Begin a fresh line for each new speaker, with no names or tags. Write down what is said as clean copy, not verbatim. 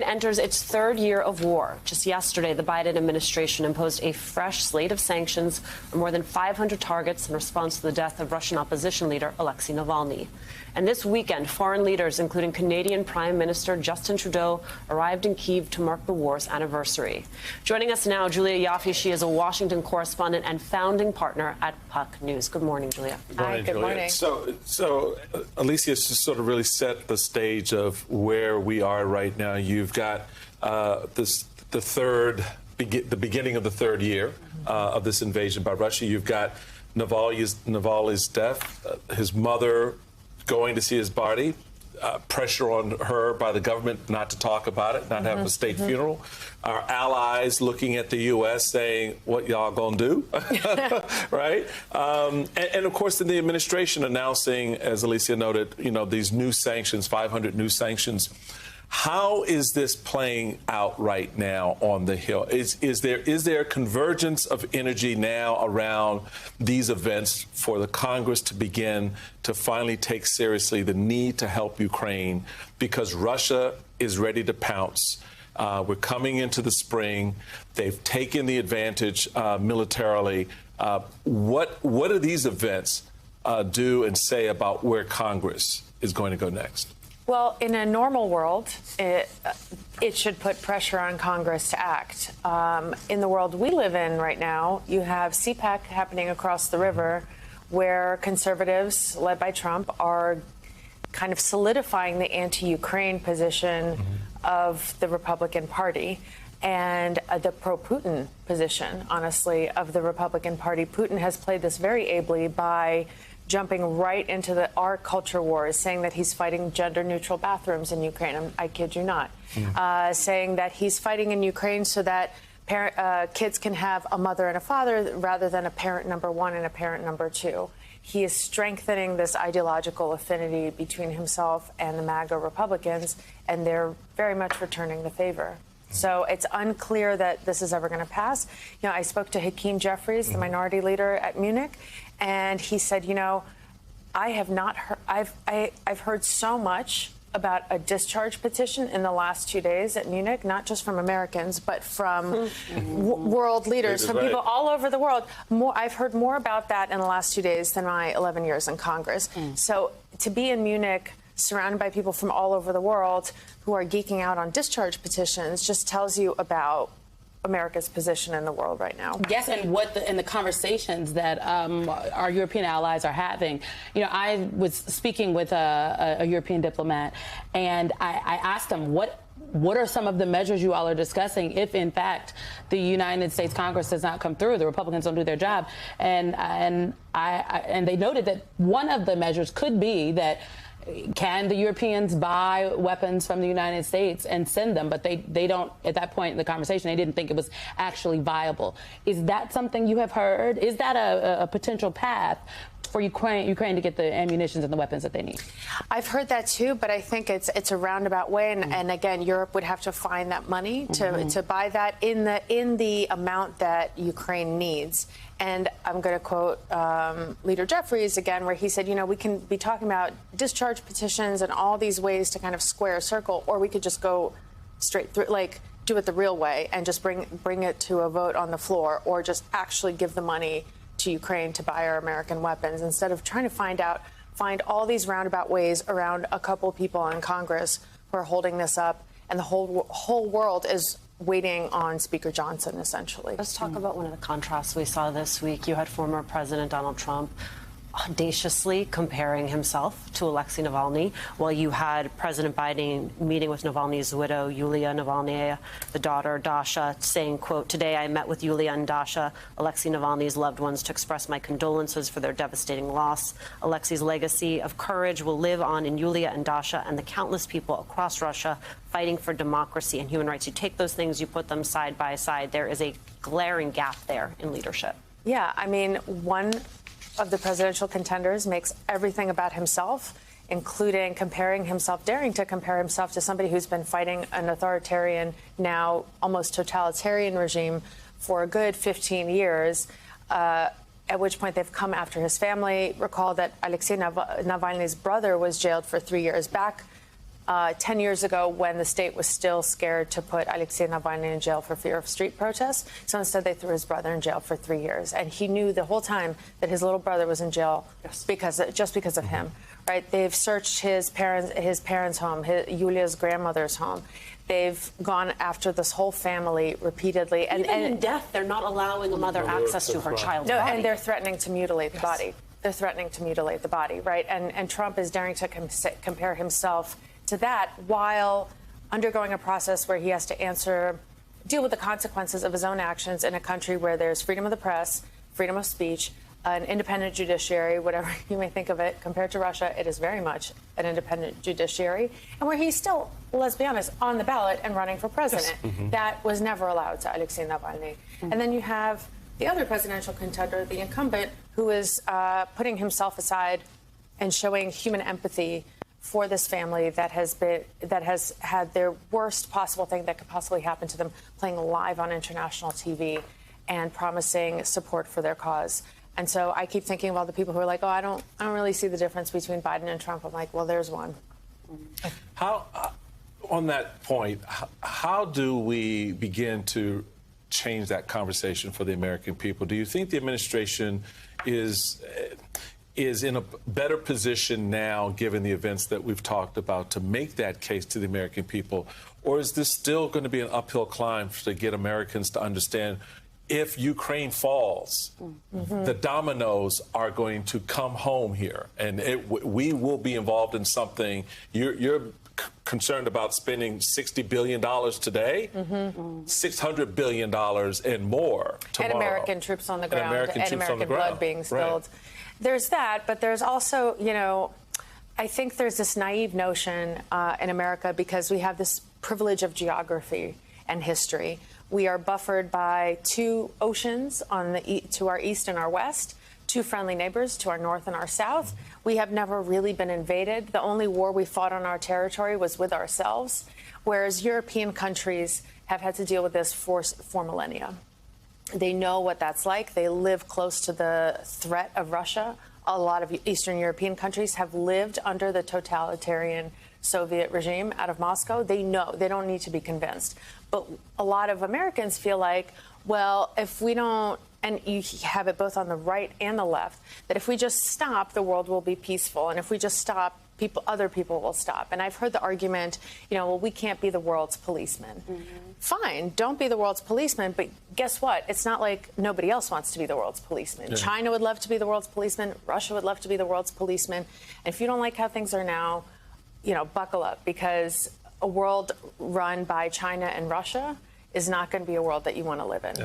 enters its third year of war. Just yesterday, the Biden administration imposed a fresh slate of sanctions on more than 500 targets in response to the death of Russian opposition leader Alexei Navalny. And this weekend, foreign leaders, including Canadian Prime Minister Justin Trudeau, arrived in Kyiv to mark the war's anniversary. Joining us now, Julia Yaffe. She is a Washington correspondent and founding partner at Puck News. Good morning, Julia.
Good morning,
Good morning.
So Alicia's just sort of really set the stage of where we are right now. You've got the beginning of the third year of this invasion by Russia. You've got Navalny's death, his mother going to see his body, pressure on her by the government not to talk about it, not have a state funeral. Our allies looking at the U.S. saying, what y'all gonna do, right? And of course, the administration announcing, as Alicia noted, these new sanctions, 500 new sanctions. How is this playing out right now on the Hill? Is there a convergence of energy now around these events for the Congress to begin to finally take seriously the need to help Ukraine because Russia is ready to pounce? We're coming into the spring. They've taken the advantage militarily. What do these events do and say about where Congress is going to go next?
Well, in a normal world, it should put pressure on Congress to act. In the world we live in right now, you have CPAC happening across the river, where conservatives, led by Trump, are kind of solidifying the anti-Ukraine position of the Republican Party and the pro-Putin position, honestly, of the Republican Party. Putin has played this very ably by jumping right into our culture wars, saying that he's fighting gender-neutral bathrooms in Ukraine. I kid you not. Saying that he's fighting in Ukraine so that kids can have a mother and a father rather than a parent number one and a parent number two. He is strengthening this ideological affinity between himself and the MAGA Republicans, and they're very much returning the favor. So it's unclear that this is ever going to pass. I spoke to Hakeem Jeffries, the minority leader at Munich, and he said, I have not heard, I've heard so much about a discharge petition in the last 2 days at Munich, not just from Americans, but from world leaders, from people all over the world. I've heard more about that in the last 2 days than my 11 years in Congress. So to be in Munich, surrounded by people from all over the world who are geeking out on discharge petitions, just tells you about America's position in the world right now.
Yes, and the conversations that our European allies are having. I was speaking with a European diplomat, and I asked him what are some of the measures you all are discussing if, in fact, the United States Congress does not come through, the Republicans don't do their job, and they noted that one of the measures could be that can the Europeans buy weapons from the United States and send them? But they don't, at that point in the conversation, they didn't think it was actually viable. Is that something you have heard? Is that a potential path for Ukraine to get the ammunition and the weapons that they need? I've
heard that too, but I think it's a roundabout way. And again, Europe would have to find that money to buy that in the amount that Ukraine needs. And I'm going to quote Leader Jeffries again, where he said, we can be talking about discharge petitions and all these ways to kind of square a circle, or we could just go straight through, like do it the real way and just bring it to a vote on the floor, or just actually give the money to Ukraine to buy our American weapons, instead of trying to find all these roundabout ways around a couple people in Congress who are holding this up, and the whole world is waiting on Speaker Johnson, essentially.
Let's talk about one of the contrasts we saw this week. You had former President Donald Trump audaciously comparing himself to Alexei Navalny, while you had President Biden meeting with Navalny's widow, Yulia Navalnaya, the daughter, Dasha, saying, quote, "Today I met with Yulia and Dasha, Alexei Navalny's loved ones, to express my condolences for their devastating loss. Alexei's legacy of courage will live on in Yulia and Dasha and the countless people across Russia fighting for democracy and human rights." You take those things, you put them side by side. There is a glaring gap there in leadership.
Yeah, I mean, one of the presidential contenders makes everything about himself, including daring to compare himself to somebody who's been fighting an authoritarian, now almost totalitarian regime for a good 15 years, at which point they've come after his family. Recall that Alexei Navalny's brother was jailed for 3 years back 10 years ago, when the state was still scared to put Alexei Navalny in jail for fear of street protests. So instead, they threw his brother in jail for 3 years. And he knew the whole time that his little brother was in jail just because of him. Right? They've searched his parents' home, Yulia's grandmother's home. They've gone after this whole family repeatedly. And
in death, they're not allowing a mother access to her child's body.
And they're threatening to mutilate the body. They're threatening to mutilate the body, right? And Trump is daring to compare himself to that while undergoing a process where he has to deal with the consequences of his own actions in a country where there's freedom of the press, freedom of speech, an independent judiciary, whatever you may think of it. Compared to Russia, it is very much an independent judiciary, and where he's still, let's be honest, on the ballot and running for president. That was never allowed to Alexei Navalny. And then you have the other presidential contender, the incumbent, who is putting himself aside and showing human empathy for this family that has had their worst possible thing that could possibly happen to them, playing live on international TV and promising support for their cause. And so I keep thinking of all the people who are like, oh, I don't really see the difference between Biden and Trump. I'm like, well, there's one.
How, on that point, how do we begin to change that conversation for the American people? Do you think the administration is in a better position now, given the events that we've talked about, to make that case to the American people? Or is this still going to be an uphill climb to get Americans to understand if Ukraine falls, the dominoes are going to come home here, and we will be involved in something? You're concerned about spending $60 billion today, $600 billion and more tomorrow.
And American troops on the ground, and American blood being spilled.
Right.
There's that, but there's also, I think there's this naive notion in America, because we have this privilege of geography and history. We are buffered by 2 oceans to our east and our west, 2 friendly neighbors to our north and our south. We have never really been invaded. The only war we fought on our territory was with ourselves, whereas European countries have had to deal with this for millennia. They know what that's like. They live close to the threat of Russia. A lot of Eastern European countries have lived under the totalitarian Soviet regime out of Moscow. They know. They don't need to be convinced. But a lot of Americans feel like, well, if we don't, and you have it both on the right and the left, that if we just stop, the world will be peaceful. And if we just stop, other people will stop. And I've heard the argument, well, we can't be the world's policeman. Fine, don't be the world's policeman, but guess what? It's not like nobody else wants to be the world's policeman. Yeah. China would love to be the world's policeman. Russia would love to be the world's policeman. And if you don't like how things are now, buckle up, because a world run by China and Russia is not going to be a world that you want to live in.